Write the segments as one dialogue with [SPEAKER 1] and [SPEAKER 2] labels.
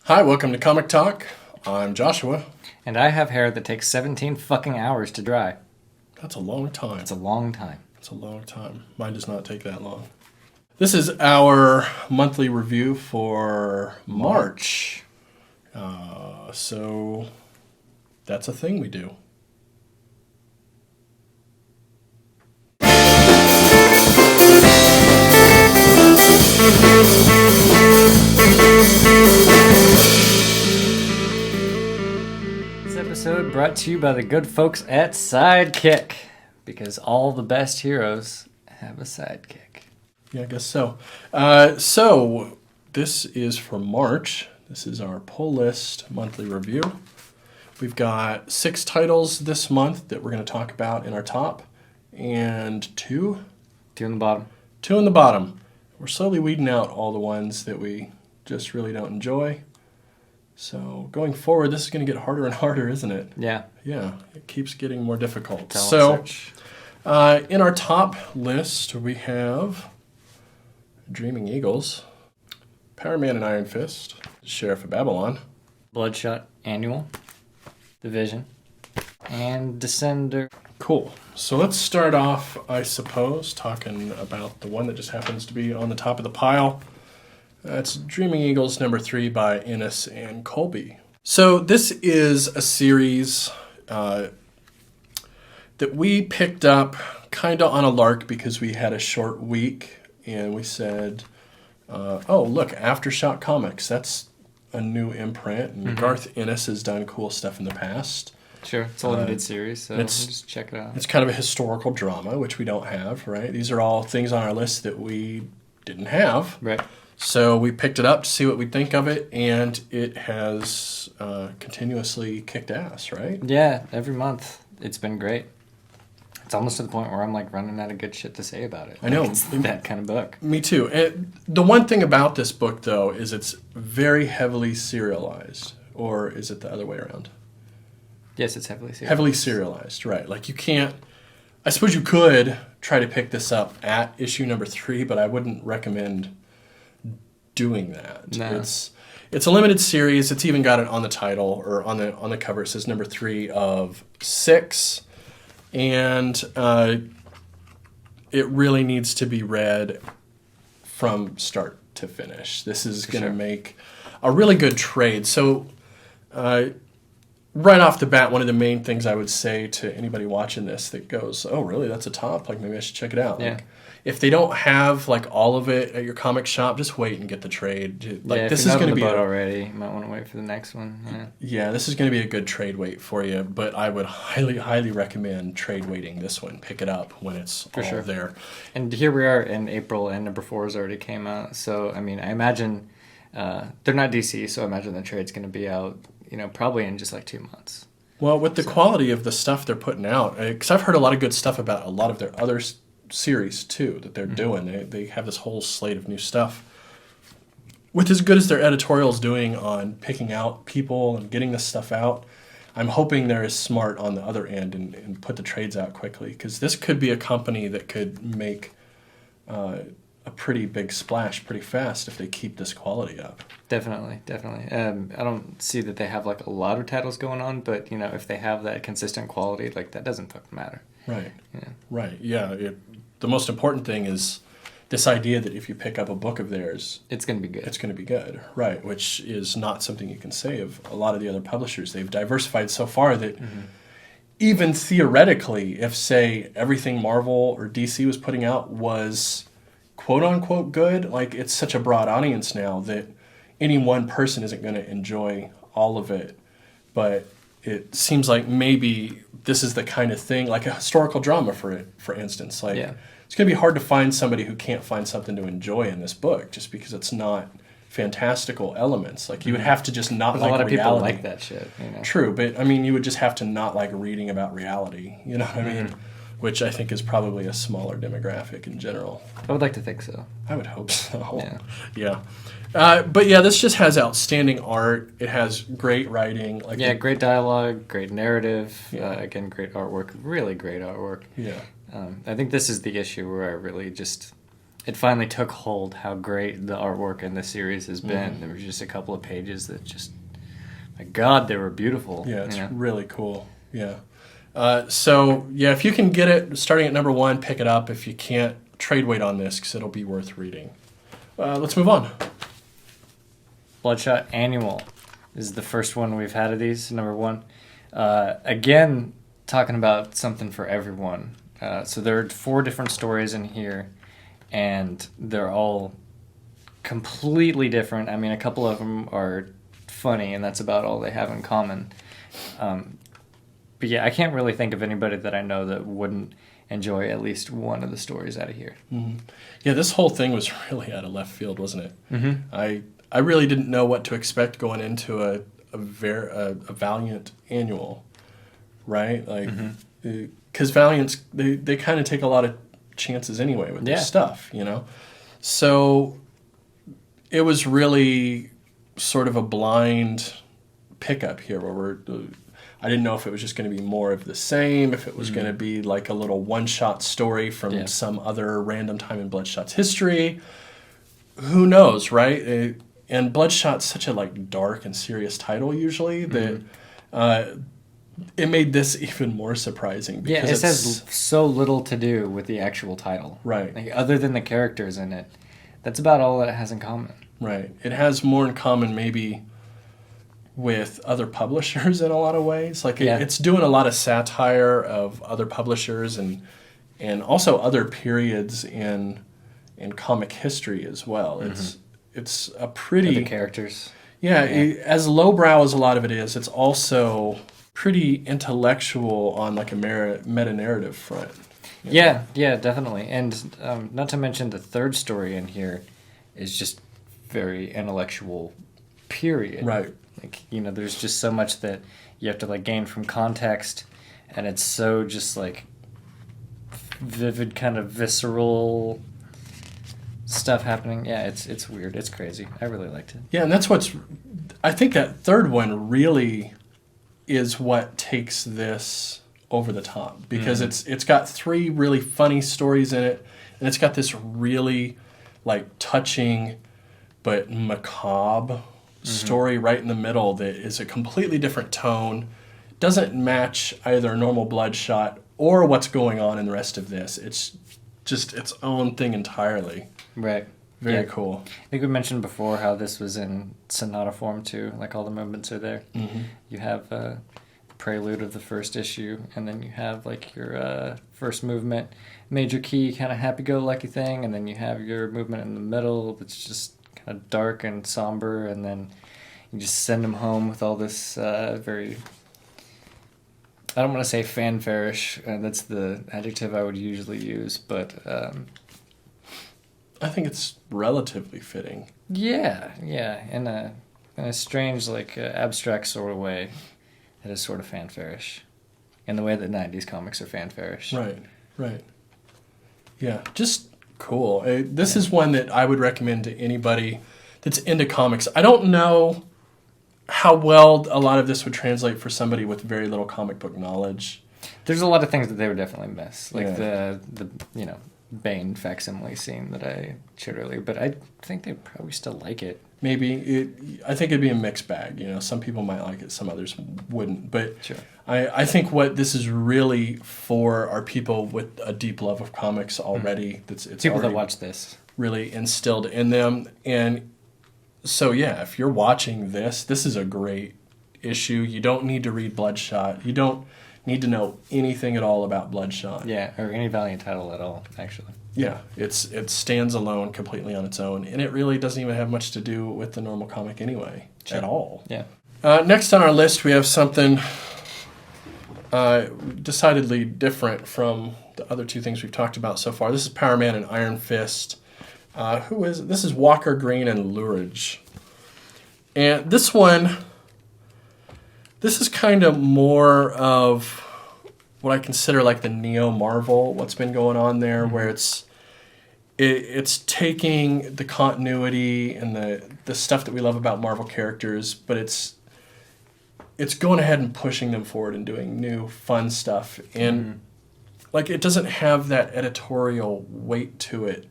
[SPEAKER 1] Hi, welcome to Comic Talk. I'm Joshua.
[SPEAKER 2] And I have hair that takes 17 fucking hours to dry.
[SPEAKER 1] That's a long time.
[SPEAKER 2] It's a long time.
[SPEAKER 1] It's a long time. Mine does not take that long. This is our monthly review for March. So that's a thing we do.
[SPEAKER 2] This episode brought to you by the good folks at Sidekick, because all the best heroes have a sidekick.
[SPEAKER 1] Yeah, I guess so. So this is for March. This is our pull list monthly review. We've got 6 titles this month that we're going to talk about in our top, and 2
[SPEAKER 2] Two in the bottom.
[SPEAKER 1] 2 in the bottom. We're slowly weeding out all the ones that we just really don't enjoy. So going forward, this is going to get harder and harder, isn't it?
[SPEAKER 2] Yeah.
[SPEAKER 1] Yeah, it keeps getting more difficult.
[SPEAKER 2] Talent
[SPEAKER 1] So
[SPEAKER 2] search.
[SPEAKER 1] in our top list, we have Dreaming Eagles, Power Man and Iron Fist, Sheriff of Babylon,
[SPEAKER 2] Bloodshot Annual, Division, and Descender.
[SPEAKER 1] Cool. So let's start off, I suppose, talking about the one that just happens to be on the top of the pile. That's Dreaming Eagles number 3 by Ennis and Colby. So this is a series that we picked up kind of on a lark because we had a short week and we said, oh, look, Aftershock Comics, that's a new imprint. And Garth Ennis has done cool stuff in the past.
[SPEAKER 2] Sure, it's a limited series, so
[SPEAKER 1] it's-
[SPEAKER 2] just check it out.
[SPEAKER 1] It's kind of a historical drama, which we don't have, right? These are all things on our list that we didn't have.
[SPEAKER 2] Right.
[SPEAKER 1] So we picked it up to see what we think of it, and it has continuously kicked ass, right?
[SPEAKER 2] Yeah, every month. It's been great. It's almost to the point where I'm like running out of good shit to say about it.
[SPEAKER 1] I know.
[SPEAKER 2] Like, it's that kind of book.
[SPEAKER 1] Me too. And the one thing about this book, though, is it's very heavily serialized. Or is it the other way around?
[SPEAKER 2] Yes, it's heavily serious.
[SPEAKER 1] Heavily serialized, right. Like you can't... I suppose you could try to pick this up at issue number 3, but I wouldn't recommend doing that.
[SPEAKER 2] No.
[SPEAKER 1] It's a limited series. It's even got it on the title or on the cover. It says number 3 of 6, and it really needs to be read from start to finish. This is going to make a really good trade. So, right off the bat, one of the main things I would say to anybody watching this that goes, "Oh, really? That's a top? Like maybe I should check it out."
[SPEAKER 2] Yeah.
[SPEAKER 1] Like, if they don't have like all of it at your comic shop, just wait and get the trade. Like
[SPEAKER 2] Yeah, if
[SPEAKER 1] this
[SPEAKER 2] you're
[SPEAKER 1] is
[SPEAKER 2] not
[SPEAKER 1] going
[SPEAKER 2] on
[SPEAKER 1] to
[SPEAKER 2] the
[SPEAKER 1] be
[SPEAKER 2] boat already, you might want to wait for the next one.
[SPEAKER 1] yeah, this is going to be a good trade wait for you. But I would highly recommend trade waiting this one. Pick it up when it's
[SPEAKER 2] For
[SPEAKER 1] all
[SPEAKER 2] sure.
[SPEAKER 1] there.
[SPEAKER 2] And here we are in April, and number 4 has already came out. So, I mean, I imagine they're not DC, so I imagine the trade's going to be out, probably in just like 2 months.
[SPEAKER 1] Well, with the quality of the stuff they're putting out, because I've heard a lot of good stuff about a lot of their other series too that they're doing. They have this whole slate of new stuff. With as good as their editorial's doing on picking out people and getting this stuff out, I'm hoping they're as smart on the other end and put the trades out quickly, because this could be a company that could make a pretty big splash pretty fast if they keep this quality up.
[SPEAKER 2] Definitely. I don't see that they have like a lot of titles going on, but if they have that consistent quality, like that doesn't fucking matter.
[SPEAKER 1] Right.
[SPEAKER 2] Yeah.
[SPEAKER 1] Right. Yeah. The most important thing is this idea that if you pick up a book of theirs,
[SPEAKER 2] It's going to be good.
[SPEAKER 1] it's going to be good. Right. Which is not something you can say of a lot of the other publishers. They've diversified so far that even theoretically, if, say, everything Marvel or DC was putting out was quote-unquote good, like it's such a broad audience now that any one person isn't going to enjoy all of it. But it seems like maybe this is the kind of thing, like a historical drama, for instance. Like
[SPEAKER 2] Yeah.
[SPEAKER 1] it's going to be hard to find somebody who can't find something to enjoy in this book just because it's not fantastical elements. Like you would have to just not
[SPEAKER 2] But
[SPEAKER 1] like
[SPEAKER 2] a lot of
[SPEAKER 1] reality.
[SPEAKER 2] people like that shit.
[SPEAKER 1] True, but I mean, you would just have to not like reading about reality. You know what I mean? Which I think is probably a smaller demographic in general.
[SPEAKER 2] I would like to think so.
[SPEAKER 1] I would hope so.
[SPEAKER 2] Yeah.
[SPEAKER 1] But yeah, this just has outstanding art. It has great writing. Like
[SPEAKER 2] Yeah, great dialogue, great narrative.
[SPEAKER 1] Yeah.
[SPEAKER 2] Again, great artwork. Really great artwork.
[SPEAKER 1] Yeah.
[SPEAKER 2] I think this is the issue where I really just it finally took hold how great the artwork in the series has been. There was just a couple of pages that just, my God, they were beautiful.
[SPEAKER 1] Yeah, it's really cool. Yeah. So, yeah, if you can get it starting at number 1, pick it up. If you can't, trade weight on this because it'll be worth reading. Let's move on.
[SPEAKER 2] Bloodshot Annual is the first one we've had of these, number 1. Again, talking about something for everyone. So there are 4 different stories in here, and they're all completely different. I mean, a couple of them are funny, and that's about all they have in common. But yeah, I can't really think of anybody that I know that wouldn't enjoy at least one of the stories out of here.
[SPEAKER 1] Mm-hmm. Yeah, this whole thing was really out of left field, wasn't it?
[SPEAKER 2] Mm-hmm.
[SPEAKER 1] I really didn't know what to expect going into a Valiant annual, right? Like, because Valiants, they kind of take a lot of chances anyway with their stuff, you know? So it was really sort of a blind pickup here where I didn't know if it was just going to be more of the same, if it was going to be like a little one-shot story from some other random time in Bloodshot's history. Who knows, right? And Bloodshot's such a like dark and serious title usually that it made this even more surprising. Because
[SPEAKER 2] it has so little to do with the actual title.
[SPEAKER 1] Right.
[SPEAKER 2] Like, other than the characters in it. That's about all that it has in common.
[SPEAKER 1] Right. It has more in common maybe with other publishers in a lot of ways. Like it's doing a lot of satire of other publishers and also other periods in comic history as well. It's a pretty
[SPEAKER 2] the characters.
[SPEAKER 1] Yeah, as lowbrow as a lot of it is, it's also pretty intellectual on like a meta narrative front.
[SPEAKER 2] Yeah, definitely. And not to mention the third story in here is just very intellectual, period.
[SPEAKER 1] Right.
[SPEAKER 2] Like, there's just so much that you have to like gain from context, and it's so just like vivid, kind of visceral stuff happening. Yeah, it's weird. It's crazy. I really liked it.
[SPEAKER 1] Yeah, and that's I think that third one really is what takes this over the top because it's got 3 really funny stories in it, and it's got this really like touching but macabre story right in the middle that is a completely different tone, doesn't match either normal Bloodshot or what's going on in the rest of this. It's just its own thing entirely.
[SPEAKER 2] Right.
[SPEAKER 1] Very cool.
[SPEAKER 2] I think we mentioned before how this was in sonata form too, like all the movements are there. You have a prelude of the first issue, and then you have like your first movement, major key, kind of happy-go-lucky thing, and then you have your movement in the middle that's just kind of dark and somber, and then you just send them home with all this very, I don't want to say fanfare-ish, that's the adjective I would usually use, but
[SPEAKER 1] I think it's relatively fitting.
[SPEAKER 2] Yeah, in a strange, like, abstract sort of way, it is sort of fanfare-ish, in the way that 90s comics are fanfare-ish.
[SPEAKER 1] Right. Yeah, just cool. This is one that I would recommend to anybody that's into comics. I don't know how well a lot of this would translate for somebody with very little comic book knowledge.
[SPEAKER 2] There's a lot of things that they would definitely miss, like the Bane facsimile scene that I showed earlier, but I think they'd probably still like it.
[SPEAKER 1] Maybe. I think it'd be a mixed bag. Some people might like it, some others wouldn't. But
[SPEAKER 2] sure.
[SPEAKER 1] I think what this is really for are people with a deep love of comics already. It's
[SPEAKER 2] people that watch this.
[SPEAKER 1] Really instilled in them. And so, yeah, if you're watching this is a great issue. You don't need to read Bloodshot. You don't need to know anything at all about Bloodshot.
[SPEAKER 2] Yeah, or any Valiant title at all, actually.
[SPEAKER 1] Yeah, it stands alone completely on its own, and it really doesn't even have much to do with the normal comic anyway, at all.
[SPEAKER 2] Yeah.
[SPEAKER 1] Next on our list, we have something decidedly different from the other 2 things we've talked about so far. This is Power Man and Iron Fist. This is Walker Green and Luridge. And this one, this is kind of more of what I consider like the Neo Marvel, what's been going on there, where it's taking the continuity and the stuff that we love about Marvel characters, but it's going ahead and pushing them forward and doing new fun stuff. And like it doesn't have that editorial weight to it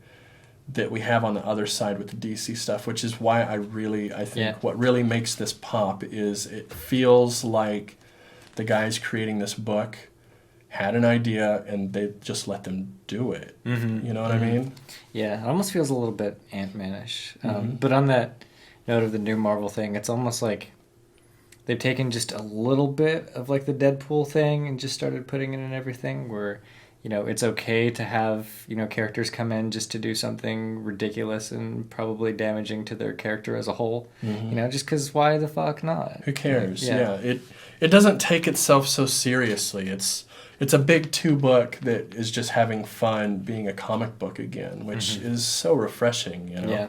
[SPEAKER 1] that we have on the other side with the DC stuff, which is why I think what really makes this pop is it feels like the guys creating this book had an idea and they just let them do it.
[SPEAKER 2] Mm-hmm.
[SPEAKER 1] You know what I mean?
[SPEAKER 2] Yeah, it almost feels a little bit Ant-Man-ish. But on that note of the new Marvel thing, it's almost like they've taken just a little bit of like the Deadpool thing and just started putting it in everything where, you know, it's okay to have, you know, characters come in just to do something ridiculous and probably damaging to their character as a whole. You know, just because why the fuck not?
[SPEAKER 1] Who cares? It doesn't take itself so seriously. It's a big 2-book that is just having fun being a comic book again, which is so refreshing, you know?
[SPEAKER 2] Yeah.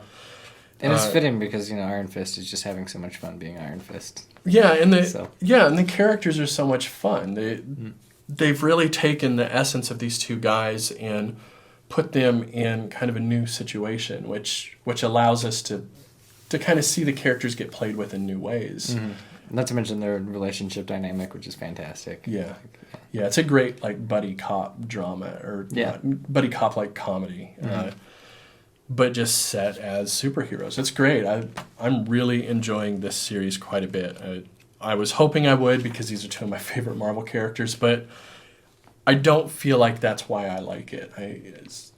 [SPEAKER 2] And it's fitting because, you know, Iron Fist is just having so much fun being Iron Fist.
[SPEAKER 1] Yeah, and the characters are so much fun. They've really taken the essence of these two guys and put them in kind of a new situation, which allows us to kind of see the characters get played with in new ways.
[SPEAKER 2] Not to mention their relationship dynamic, which is fantastic.
[SPEAKER 1] Yeah. Yeah, it's a great like buddy cop drama or buddy cop like comedy, but just set as superheroes. It's great. I'm really enjoying this series quite a bit. I was hoping I would because these are two of my favorite Marvel characters, but I don't feel like that's why I like it.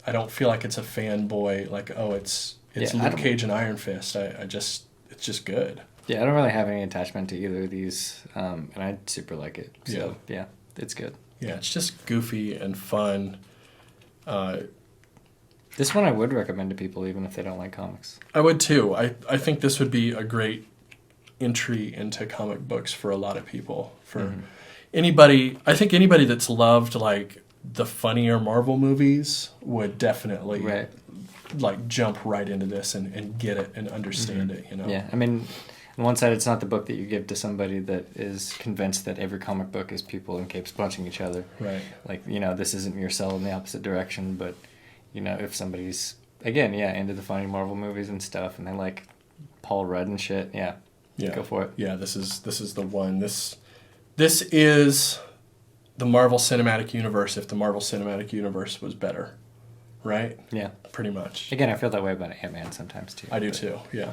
[SPEAKER 1] I don't feel like it's a fanboy like, oh, it's Luke Cage and Iron Fist. It's just good.
[SPEAKER 2] Yeah, I don't really have any attachment to either of these, and I super like it. So, yeah, it's good.
[SPEAKER 1] Yeah, it's just goofy and fun.
[SPEAKER 2] This one I would recommend to people even if they don't like comics.
[SPEAKER 1] I would too. I think this would be a great entry into comic books for a lot of people. For anybody, I think anybody that's loved like the funnier Marvel movies would definitely like jump right into this and get it and understand it, you know?
[SPEAKER 2] Yeah, I mean, on one side, it's not the book that you give to somebody that is convinced that every comic book is people in capes punching each other.
[SPEAKER 1] Right.
[SPEAKER 2] Like, you know, this isn't your sell in the opposite direction, but, you know, if somebody's, again, into the funny Marvel movies and stuff, and they like Paul Rudd and shit, go for it.
[SPEAKER 1] Yeah, this is the one. This is the Marvel Cinematic Universe if the Marvel Cinematic Universe was better, right?
[SPEAKER 2] Yeah.
[SPEAKER 1] Pretty much.
[SPEAKER 2] Again, I feel that way about Ant-Man sometimes, too.
[SPEAKER 1] I do, too, yeah.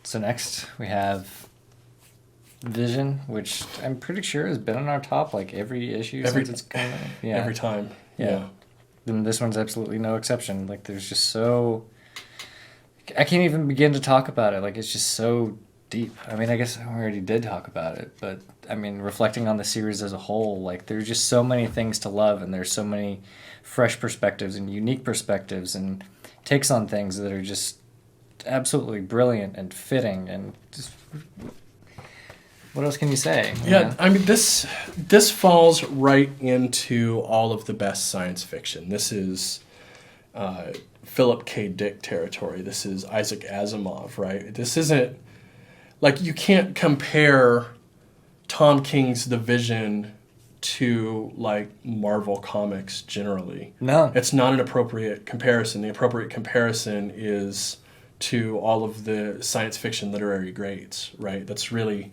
[SPEAKER 2] So next, we have Vision, which I'm pretty sure has been on our top, like, every issue since it's come out. Yeah.
[SPEAKER 1] Every time, yeah.
[SPEAKER 2] And this one's absolutely no exception. Like, there's just so... I can't even begin to talk about it. Like, it's just so deep. I mean, I guess I already did talk about it, but, I mean, reflecting on the series as a whole, like, there's just so many things to love, and there's so many fresh perspectives and unique perspectives and takes on things that are just absolutely brilliant and fitting and just... What else can you say?
[SPEAKER 1] Yeah, I mean, this falls right into all of the best science fiction. This is Philip K. Dick territory. This is Isaac Asimov, right? This isn't... Like, you can't compare Tom King's The Vision to, like, Marvel comics generally.
[SPEAKER 2] No.
[SPEAKER 1] It's not an appropriate comparison. The appropriate comparison is to all of the science fiction literary greats, right? That's really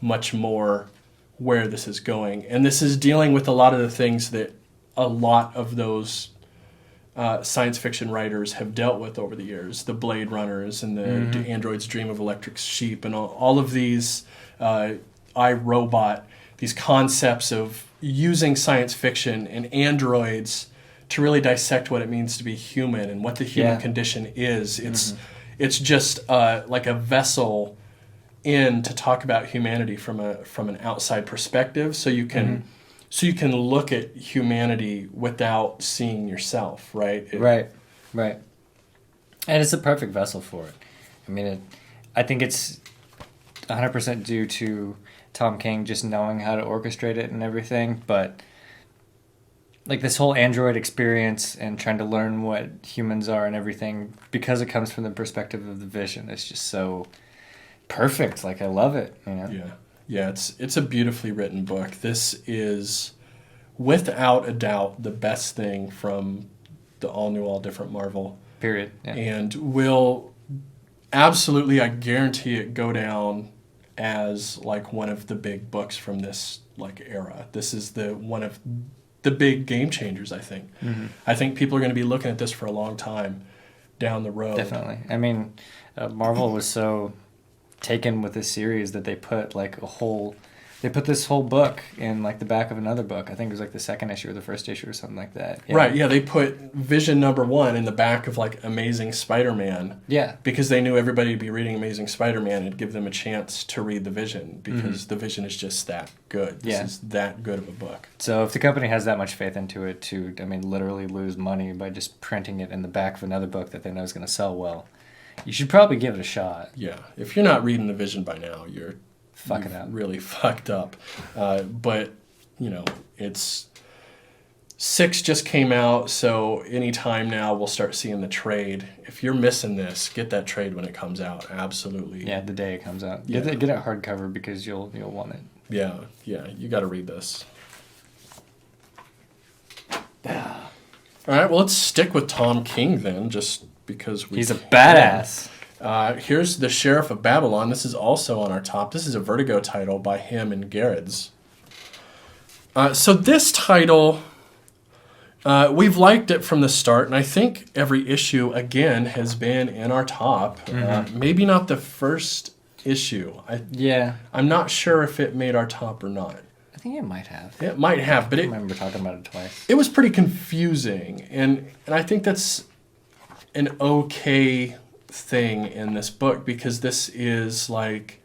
[SPEAKER 1] much more where this is going. And this is dealing with a lot of the things that a lot of those science fiction writers have dealt with over the years. The Blade Runners and the Android's Dream of Electric Sheep and all of these iRobot, these concepts of using science fiction and androids to really dissect what it means to be human and what the human condition is. It's just like a vessel in to talk about humanity from an outside perspective, so you can look at humanity without seeing yourself, right?
[SPEAKER 2] Right. And it's a perfect vessel for it. I mean, I think it's 100% due to Tom King just knowing how to orchestrate it and everything, but like this whole android experience and trying to learn what humans are and everything, because it comes from the perspective of the Vision, it's just so perfect. Like, I love it, you know?
[SPEAKER 1] Yeah, it's a beautifully written book. This is, without a doubt, the best thing from the all-new, all-different Marvel.
[SPEAKER 2] Period. Yeah.
[SPEAKER 1] And will absolutely, I guarantee it, go down as, like, one of the big books from this, like, era. This is one of the big game changers, I think.
[SPEAKER 2] Mm-hmm.
[SPEAKER 1] I think people are going to be looking at this for a long time down the road.
[SPEAKER 2] Definitely. I mean, Marvel was so taken with this series that they put this whole book in like the back of another book. I think it was like the second issue or the first issue or something like that. Yeah.
[SPEAKER 1] Right, yeah, they put Vision #1 in the back of like Amazing Spider-Man.
[SPEAKER 2] Yeah.
[SPEAKER 1] Because they knew everybody would be reading Amazing Spider-Man and give them a chance to read the Vision, because the Vision is just that good. This is that good of a book.
[SPEAKER 2] So if the company has that much faith into it to, I mean, literally lose money by just printing it in the back of another book that they know is going to sell well, you should probably give it a shot.
[SPEAKER 1] Yeah, if you're not reading the Vision by now, you've really fucked up. But, you know, it's 6 just came out, so anytime now we'll start seeing the trade. If you're missing this, get that trade when it comes out. Absolutely.
[SPEAKER 2] Yeah, the day it comes out.
[SPEAKER 1] Yeah.
[SPEAKER 2] Get it hardcover because you'll want it.
[SPEAKER 1] Yeah, you got to read this. All right, well, let's stick with Tom King then, just because
[SPEAKER 2] he's a badass.
[SPEAKER 1] Here's The Sheriff of Babylon. This is also on our top. This is a Vertigo title by him and Gerrits. So this title, we've liked it from the start, and I think every issue, again, has been in our top. Maybe not the first issue. I'm not sure if it made our top or not.
[SPEAKER 2] I think it might have.
[SPEAKER 1] It might have, but
[SPEAKER 2] I remember talking about it twice.
[SPEAKER 1] It was pretty confusing, and I think that's an okay thing in this book, because this is like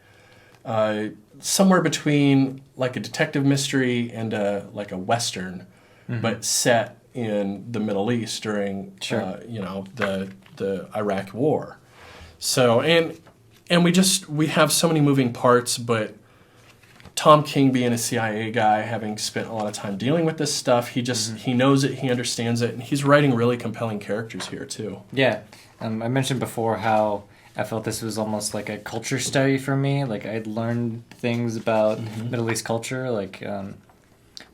[SPEAKER 1] somewhere between like a detective mystery and a Western, but set in the Middle East during the Iraq War. So and we have so many moving parts, but Tom King, being a CIA guy, having spent a lot of time dealing with this stuff, he knows it, he understands it, and he's writing really compelling characters here too.
[SPEAKER 2] Yeah. I mentioned before how I felt this was almost like a culture study for me. Like, I'd learned things about Middle East culture. Like, I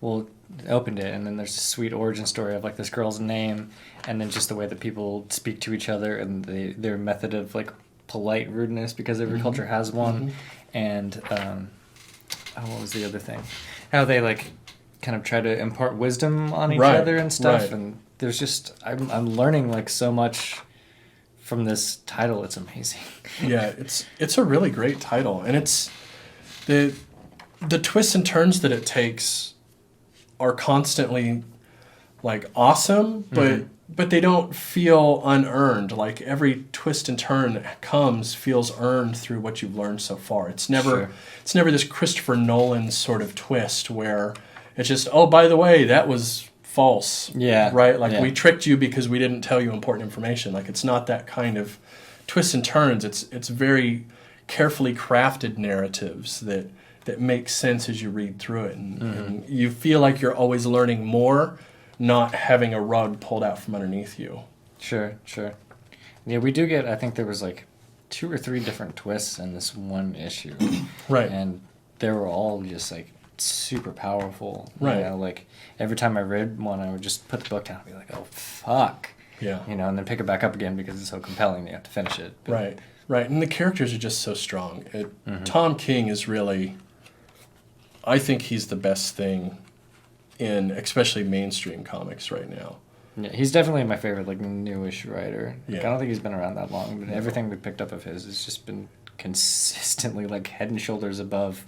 [SPEAKER 2] opened it, and then there's a sweet origin story of, like, this girl's name, and then just the way that people speak to each other, and their method of, like, polite rudeness, because every culture has one. And, what was the other thing? How they, like, kind of try to impart wisdom on each other and stuff. Right. And there's just, I'm learning, like, so much from this title. It's amazing.
[SPEAKER 1] Yeah, it's a really great title, and it's the twists and turns that it takes are constantly like awesome, but they don't feel unearned. Like, every twist and turn that comes feels earned through what you've learned so far. It's never this Christopher Nolan sort of twist where it's just, oh, by the way, that was false.
[SPEAKER 2] Yeah.
[SPEAKER 1] Right? Like, we tricked you because we didn't tell you important information. Like, it's not that kind of twists and turns. It's very carefully crafted narratives that make sense as you read through it. And you feel like you're always learning more, not having a rug pulled out from underneath you.
[SPEAKER 2] Sure. Yeah, we do get, I think there was like 2 or 3 different twists in this one issue.
[SPEAKER 1] Right.
[SPEAKER 2] And they were all just like super powerful.
[SPEAKER 1] Right.
[SPEAKER 2] You know, like, every time I read one, I would just put the book down and be like, oh, fuck.
[SPEAKER 1] Yeah.
[SPEAKER 2] You know, and then pick it back up again because it's so compelling that you have to finish it. But,
[SPEAKER 1] Right. And the characters are just so strong. Tom King is really, I think he's the best thing in especially mainstream comics right now.
[SPEAKER 2] Yeah, he's definitely my favorite, like, newish writer. Like,
[SPEAKER 1] Yeah.
[SPEAKER 2] I don't think he's been around that long, but everything we picked up of his has just been consistently, like, head and shoulders above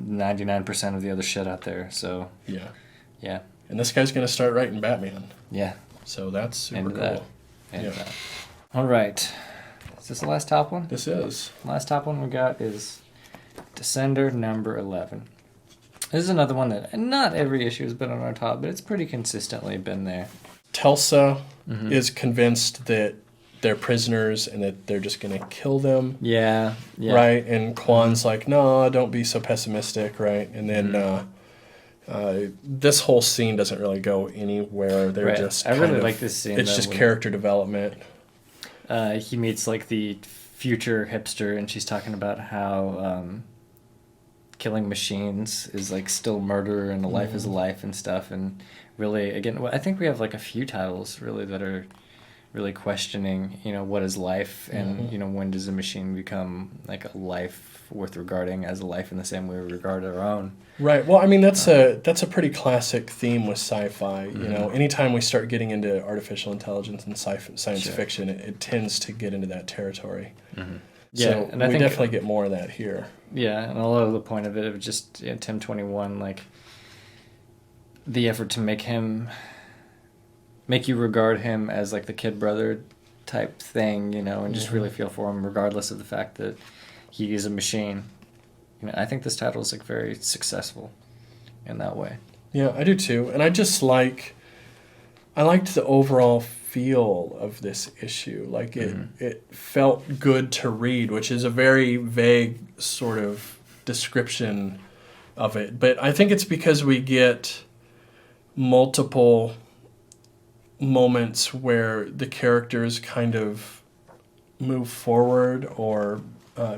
[SPEAKER 2] 99% of the other shit out there. So yeah.
[SPEAKER 1] And this guy's going to start writing Batman.
[SPEAKER 2] Yeah.
[SPEAKER 1] So that's super cool.
[SPEAKER 2] That. All right. Is this the last top one?
[SPEAKER 1] This is.
[SPEAKER 2] The last top one we got is Descender number 11. This is another one that not every issue has been on our top, but it's pretty consistently been there.
[SPEAKER 1] Telsa is convinced that they're prisoners and that they're just going to kill them.
[SPEAKER 2] Yeah.
[SPEAKER 1] Right? And Kwan's like, no, don't be so pessimistic, right? And then this whole scene doesn't really go anywhere. They're just
[SPEAKER 2] I really like this scene.
[SPEAKER 1] It's just character development.
[SPEAKER 2] He meets, like, the future hipster, and she's talking about how killing machines is, like, still murder and a life is a life and stuff. And really, again, I think we have, like, a few titles really that are really questioning, what is life, and when does a machine become like a life worth regarding as a life in the same way we regard our own.
[SPEAKER 1] Right. Well, I mean, that's a pretty classic theme with sci-fi. Anytime we start getting into artificial intelligence and science fiction, it tends to get into that territory.
[SPEAKER 2] Yeah,
[SPEAKER 1] so
[SPEAKER 2] and I
[SPEAKER 1] we
[SPEAKER 2] think
[SPEAKER 1] definitely get more of that here.
[SPEAKER 2] Yeah, and a lot of the point of it of just Tim 21, like the effort to make you regard him as like the kid brother type thing, and just really feel for him regardless of the fact that he is a machine. I think this title is like very successful in that way. Yeah,
[SPEAKER 1] I do too. And I liked the overall feel of this issue. Like it felt good to read, which is a very vague sort of description of it. But I think it's because we get multiple moments where the characters kind of move forward or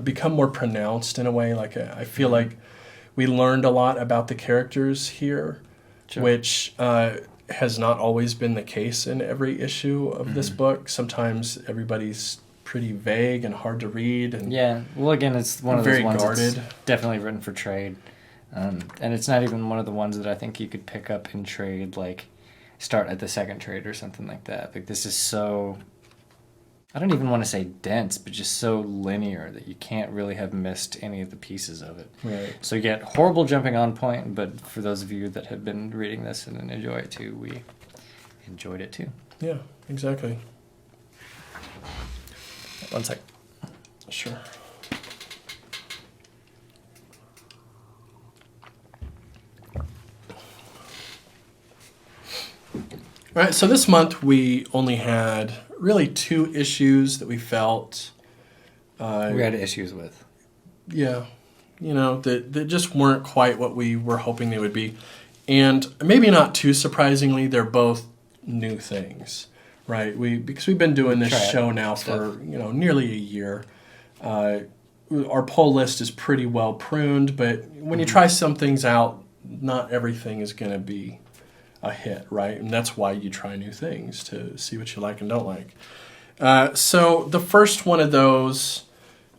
[SPEAKER 1] become more pronounced in a way. Like I feel like we learned a lot about the characters here, which has not always been the case in every issue of this book. Sometimes everybody's pretty vague and hard to read. And
[SPEAKER 2] well, again, it's one of those ones
[SPEAKER 1] guarded.
[SPEAKER 2] That's definitely written for trade. And it's not even one of the ones that I think you could pick up in trade, like start at the second trade or something like that. Like this is so, I don't even want to say dense, but just so linear that you can't really have missed any of the pieces of it.
[SPEAKER 1] Right.
[SPEAKER 2] So you get horrible jumping on point, but for those of you that have been reading this and enjoy it too, we enjoyed it too.
[SPEAKER 1] Yeah, exactly.
[SPEAKER 2] One sec.
[SPEAKER 1] Sure. All right, so this month we only had really 2 issues that we felt...
[SPEAKER 2] we had issues with.
[SPEAKER 1] Yeah, that just weren't quite what we were hoping they would be. And maybe not too surprisingly, they're both new things, right? Because we've been doing this show now for, nearly a year. Our poll list is pretty well pruned, but when you try some things out, not everything is going to be a hit, right? And that's why you try new things, to see what you like and don't like. So the first one of those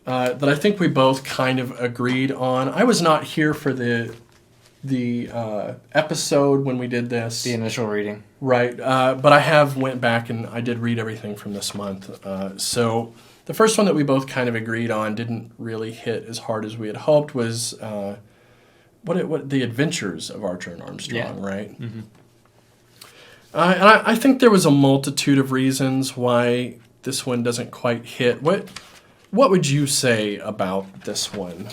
[SPEAKER 1] that I think we both kind of agreed on. I was not here for the episode when we did this.
[SPEAKER 2] The initial reading.
[SPEAKER 1] Right. But I went back and I did read everything from this month. So the first one that we both kind of agreed on didn't really hit as hard as we had hoped was what The Adventures of Archer and Armstrong, right? Mm-hmm. And I think there was a multitude of reasons why this one doesn't quite hit. What would you say about this one?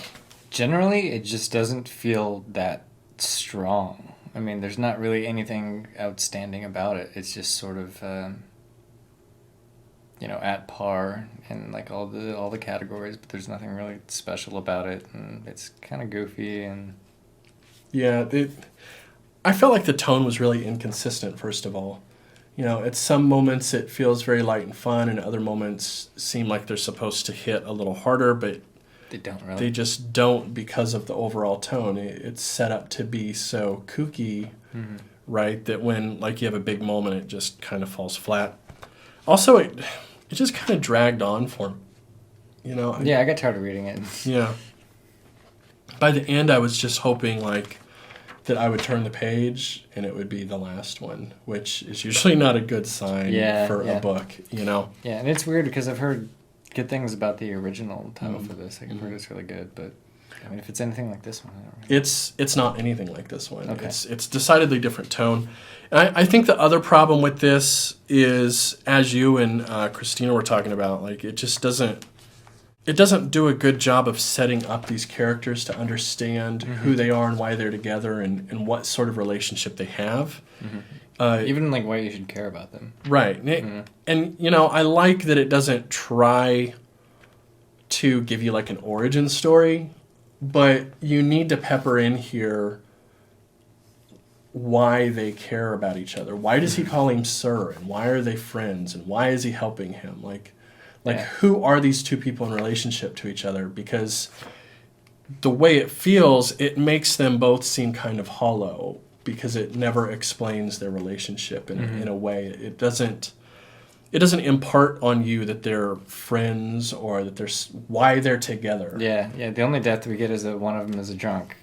[SPEAKER 2] Generally, it just doesn't feel that strong. I mean, there's not really anything outstanding about it. It's just sort of, at par in like all the categories, but there's nothing really special about it, and it's kind of goofy and.
[SPEAKER 1] Yeah, I felt like the tone was really inconsistent, first of all. At some moments it feels very light and fun, and other moments seem like they're supposed to hit a little harder, but
[SPEAKER 2] they don't really.
[SPEAKER 1] They just don't because of the overall tone. It's set up to be so kooky, right, that when you have a big moment, it just kind of falls flat. Also, it just kind of dragged on for me.
[SPEAKER 2] I got tired of reading it.
[SPEAKER 1] Yeah. By the end, I was just hoping, that I would turn the page and it would be the last one, which is usually not a good sign for a book, Yeah,
[SPEAKER 2] and it's weird because I've heard good things about the original title for this. I've heard it's really good, but I mean, if it's anything like this one, I don't really know.
[SPEAKER 1] It's not anything like this one.
[SPEAKER 2] Okay.
[SPEAKER 1] It's decidedly different tone. And I think the other problem with this is, as you and Christina were talking about, it just doesn't... It doesn't do a good job of setting up these characters to understand who they are and why they're together and what sort of relationship they have.
[SPEAKER 2] Even why you should care about them.
[SPEAKER 1] Right. And, I like that it doesn't try to give you an origin story, but you need to pepper in here why they care about each other. Why does he call him sir? And why are they friends? And why is he helping him? Who are these two people in relationship to each other? Because the way it feels, it makes them both seem kind of hollow because it never explains their relationship in a way. It doesn't it doesn't impart on you that they're friends or that there's why they're together.
[SPEAKER 2] Yeah. The only depth we get is that one of them is a drunk.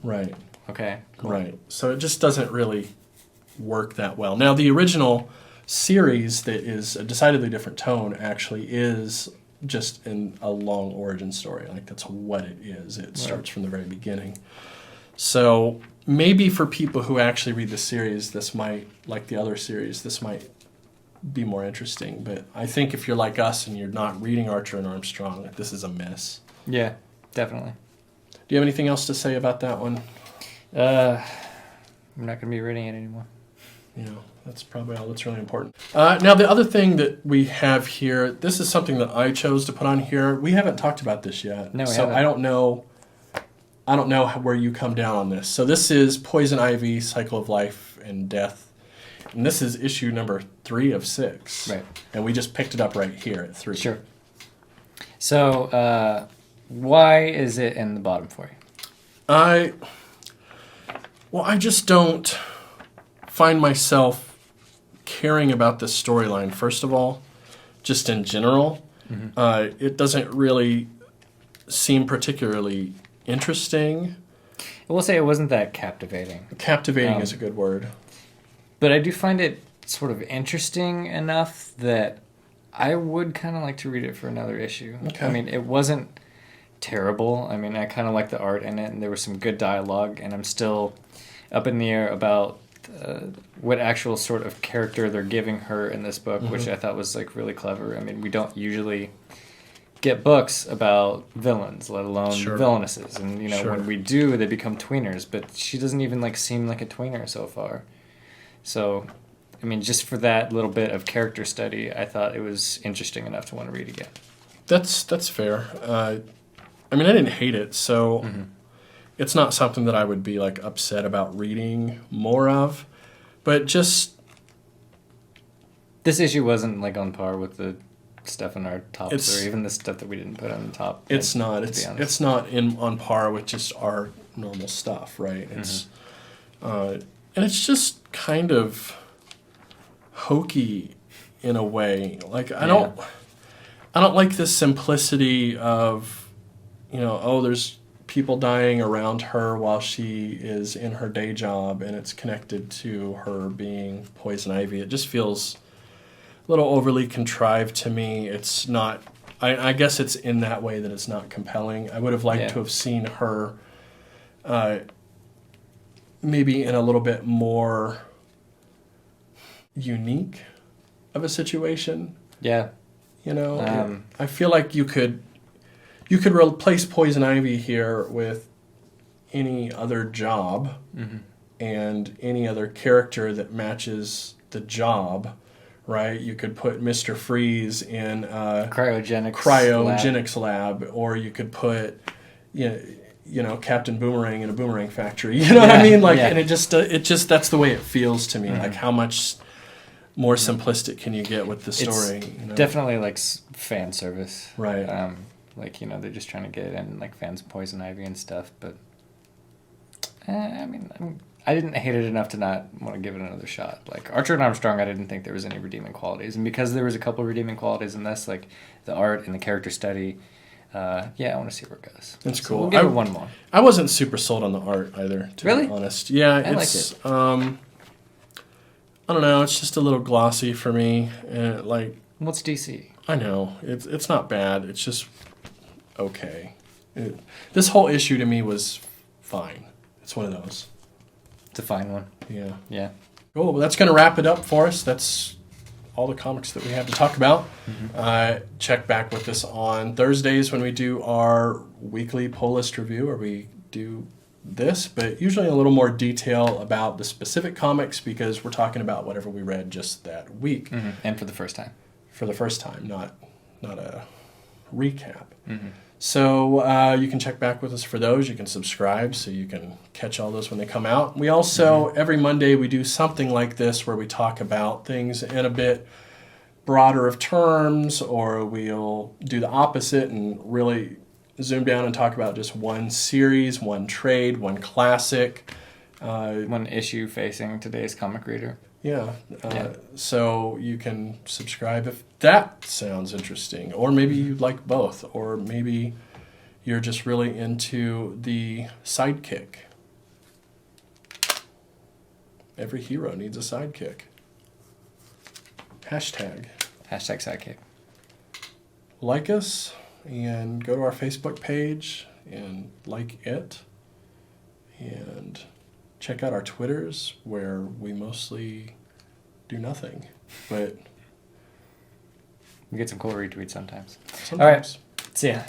[SPEAKER 1] Right.
[SPEAKER 2] Okay. Cool.
[SPEAKER 1] Right. So it just doesn't really work that well. Now, the original series that is a decidedly different tone actually is just in a long origin story. Like, that's what it is. It starts from the very beginning. So maybe for people who actually read the series, this might, like the other series, this might be more interesting. But I think if you're like us and you're not reading Archer and Armstrong, like, this is a miss.
[SPEAKER 2] Yeah, definitely.
[SPEAKER 1] Do you have anything else to say about that one?
[SPEAKER 2] I'm not going to be reading it anymore.
[SPEAKER 1] That's probably all that's really important. Now, the other thing that we have here, this is something that I chose to put on here. We haven't talked about this yet.
[SPEAKER 2] No, we
[SPEAKER 1] so
[SPEAKER 2] haven't.
[SPEAKER 1] I don't know where you come down on this. So this is Poison Ivy, Cycle of Life and Death. And this is issue number 3 of 6.
[SPEAKER 2] Right.
[SPEAKER 1] And we just picked it up right here at 3.
[SPEAKER 2] Sure. So, why is it in the bottom for you?
[SPEAKER 1] I just don't find myself caring about this storyline, first of all, just in general. Mm-hmm. It doesn't really seem particularly interesting.
[SPEAKER 2] I will say it wasn't that captivating.
[SPEAKER 1] Captivating is a good word.
[SPEAKER 2] But I do find it sort of interesting enough that I would kind of like to read it for another issue.
[SPEAKER 1] Okay.
[SPEAKER 2] I mean, it wasn't terrible. I mean, I kind of like the art in it, and there was some good dialogue, and I'm still up in the air about what actual sort of character they're giving her in this book, which I thought was like really clever. I mean, we don't usually get books about villains, let alone villainesses, and when we do, they become tweeners. But she doesn't even like seem like a tweener so far. So, I mean, just for that little bit of character study, I thought it was interesting enough to want to read again.
[SPEAKER 1] That's fair. I mean, I didn't hate it, so it's not something that I would be like upset about reading more of. But just
[SPEAKER 2] this issue wasn't like on par with the stuff in our tops, or even the stuff that we didn't put on the top.
[SPEAKER 1] It's not. It's not on par with just our normal stuff, right? It's and it's just kind of hokey in a way. Like I don't like the simplicity of there's people dying around her while she is in her day job, and it's connected to her being Poison Ivy. It just feels a little overly contrived to me. It's not. I guess it's in that way that it's not compelling. I would have liked to have seen her maybe in a little bit more unique of a situation.
[SPEAKER 2] Yeah.
[SPEAKER 1] I feel like you could replace Poison Ivy here with any other job and any other character that matches the job, right? You could put Mr. Freeze in a cryogenics lab, or you could put Captain Boomerang in a boomerang factory. You know what I mean? Like, and it just that's the way it feels to me. Like, how much more simplistic can you get with the story?
[SPEAKER 2] It's definitely like fan service,
[SPEAKER 1] right?
[SPEAKER 2] They're just trying to get in like fans of Poison Ivy and stuff. But I mean, I didn't hate it enough to not want to give it another shot. Like Archer and Armstrong, I didn't think there was any redeeming qualities, and because there was a couple of redeeming qualities in this, like the art and the character study. I want to see where it goes.
[SPEAKER 1] That's cool.
[SPEAKER 2] We'll give it one more.
[SPEAKER 1] I wasn't super sold on the art either, to be honest. Yeah,
[SPEAKER 2] I liked it.
[SPEAKER 1] I don't know. It's just a little glossy for me.
[SPEAKER 2] What's DC?
[SPEAKER 1] I know it's not bad. It's just okay. This whole issue to me was fine. It's one of those.
[SPEAKER 2] It's a fine one.
[SPEAKER 1] Yeah. Cool. Well, that's going to wrap it up for us. That's all the comics that we have to talk about. Check back with us on Thursdays when we do our weekly pull list review, where we do this, but usually in a little more detail about the specific comics, because we're talking about whatever we read just that week.
[SPEAKER 2] And for the first time.
[SPEAKER 1] For the first time, not a recap. So you can check back with us for those. You can subscribe so you can catch all those when they come out. We also, every Monday, we do something like this where we talk about things in a bit broader of terms, or we'll do the opposite and really zoom down and talk about just one series, one trade, one classic.
[SPEAKER 2] One issue facing today's comic reader.
[SPEAKER 1] Yeah.
[SPEAKER 2] Yeah.
[SPEAKER 1] So you can subscribe if that sounds interesting. Or maybe you like both. Or maybe you're just really into the sidekick. Every hero needs a sidekick. Hashtag.
[SPEAKER 2] Hashtag sidekick.
[SPEAKER 1] Like us and go to our Facebook page and like it. And check out our Twitters where we mostly do nothing. But
[SPEAKER 2] We get some cool retweets sometimes.
[SPEAKER 1] sometimes.
[SPEAKER 2] All right. See ya.